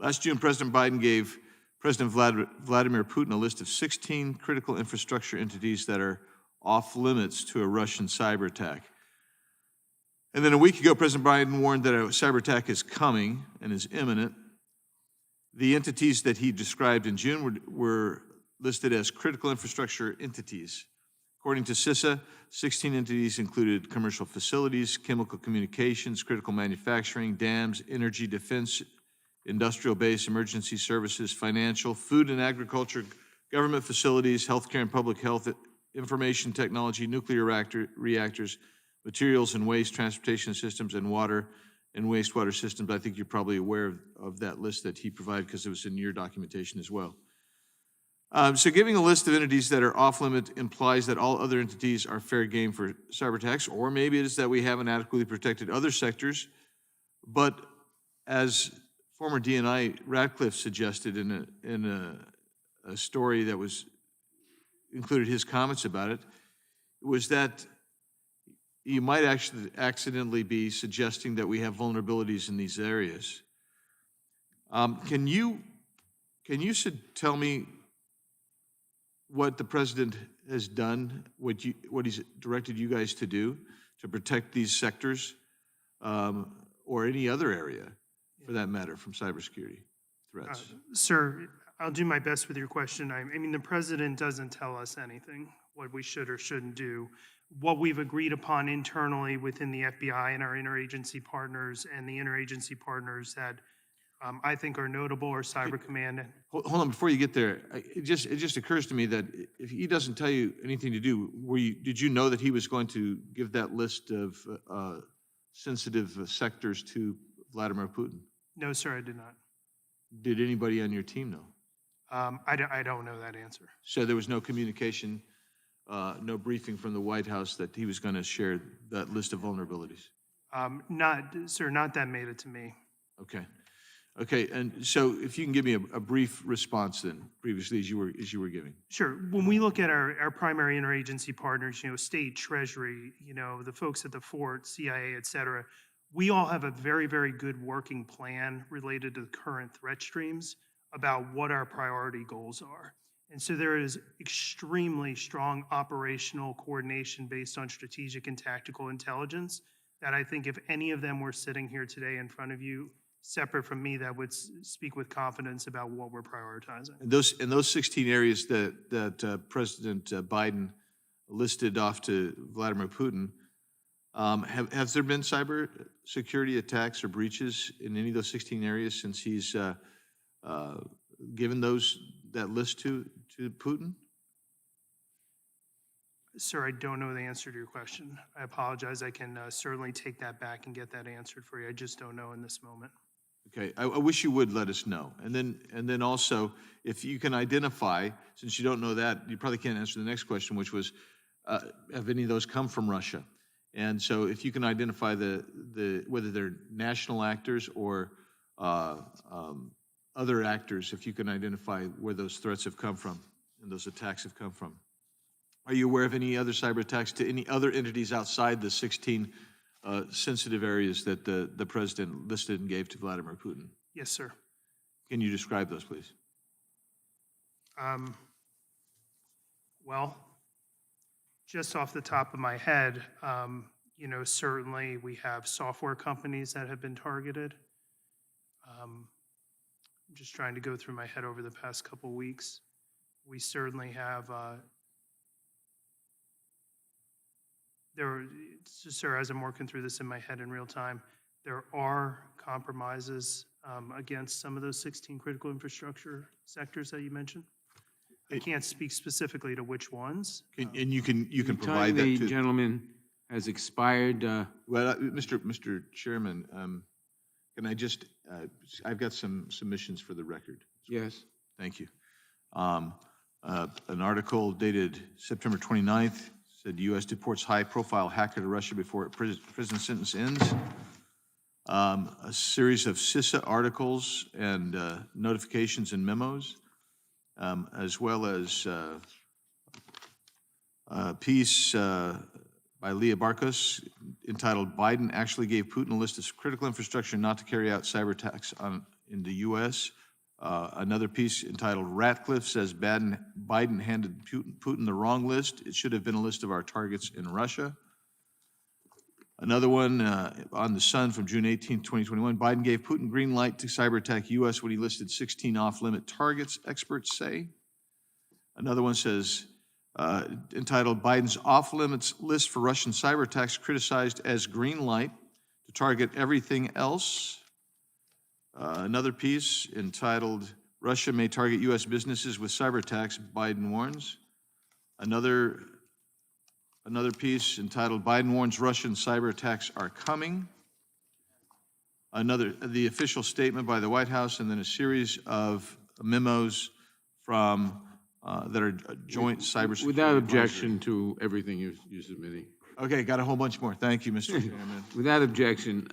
Last June, President Biden gave President Vladimir Putin a list of 16 critical infrastructure entities that are off limits to a Russian cyber attack. And then a week ago, President Biden warned that a cyber attack is coming and is imminent. The entities that he described in June were listed as critical infrastructure entities. According to CISA, 16 entities included commercial facilities, chemical communications, critical manufacturing, dams, energy, defense, industrial base, emergency services, financial, food and agriculture, government facilities, healthcare and public health, information technology, nuclear reactors, materials and waste, transportation systems, and water and wastewater systems. I think you're probably aware of that list that he provided because it was in your documentation as well. So giving a list of entities that are off limit implies that all other entities are fair game for cyber attacks, or maybe it is that we haven't adequately protected other sectors. But as former DNI Radcliffe suggested in a story that included his comments about it, was that you might actually accidentally be suggesting that we have vulnerabilities in these areas. Can you tell me what the president has done, what he's directed you guys to do to protect these sectors, or any other area, for that matter, from cybersecurity threats? Sir, I'll do my best with your question. I mean, the president doesn't tell us anything, what we should or shouldn't do. What we've agreed upon internally within the FBI and our interagency partners and the interagency partners that I think are notable are Cyber Command. Hold on, before you get there, it just occurs to me that if he doesn't tell you anything to do, did you know that he was going to give that list of sensitive sectors to Vladimir Putin? No, sir, I did not. Did anybody on your team know? I don't know that answer. So there was no communication, no briefing from the White House that he was going to share that list of vulnerabilities? Not that made it to me. Okay, and so if you can give me a brief response then, previously as you were giving. Sure. When we look at our primary interagency partners, state, treasury, the folks at the fort, CIA, et cetera, we all have a very, very good working plan related to the current threat streams about what our priority goals are. And so there is extremely strong operational coordination based on strategic and tactical intelligence that I think if any of them were sitting here today in front of you, separate from me, that would speak with confidence about what we're prioritizing. And those 16 areas that President Biden listed off to Vladimir Putin, have there been cyber security attacks or breaches in any of those 16 areas since he's given that list to Putin? Sir, I don't know the answer to your question. I apologize. I can certainly take that back and get that answered for you. I just don't know in this moment. Okay, I wish you would let us know. And then also, if you can identify, since you don't know that, you probably can't answer the next question, which was, have any of those come from Russia? And so if you can identify whether they're national actors or other actors, if you can identify where those threats have come from and those attacks have come from. Are you aware of any other cyber attacks to any other entities outside the 16 sensitive areas that the president listed and gave to Vladimir Putin? Yes, sir. Can you describe those, please? Well, just off the top of my head, certainly we have software companies that have been targeted. I'm just trying to go through my head over the past couple weeks. We certainly have, sir, as I'm working through this in my head in real time, there are compromises against some of those 16 critical infrastructure sectors that you mentioned. I can't speak specifically to which ones. And you can provide that to the gentleman has expired. Well, Mr. Chairman, can I just? I've got some submissions for the record. Yes. Thank you. An article dated September 29th said U.S. deports high-profile hacker to Russia before prison sentence ends. A series of CISA articles and notifications and memos, as well as a piece by Leah Barkos entitled "Biden Actually Gave Putin a List of Critical Infrastructure Not to Carry Out Cyber Attacks in the U.S. Another piece entitled "Ratcliffe Says Biden Handed Putin the Wrong List. It should have been a list of our targets in Russia." Another one on the Sun from June 18, 2021. Biden gave Putin green light to cyber attack U.S. when he listed 16 off-limit targets, experts say. Another one says, entitled "Biden's off-limits list for Russian cyber attacks criticized as green light to target everything else." Another piece entitled "Russia May Target U.S. Businesses with Cyber Attacks, Biden Warns." Another piece entitled "Biden Warns Russian Cyber Attacks Are Coming." The official statement by the White House, and then a series of memos from that are joint cybersecurity. Without advisory. objection to everything you're submitting. Okay, got a whole bunch more. Thank you, Mr. Chairman. Without objection,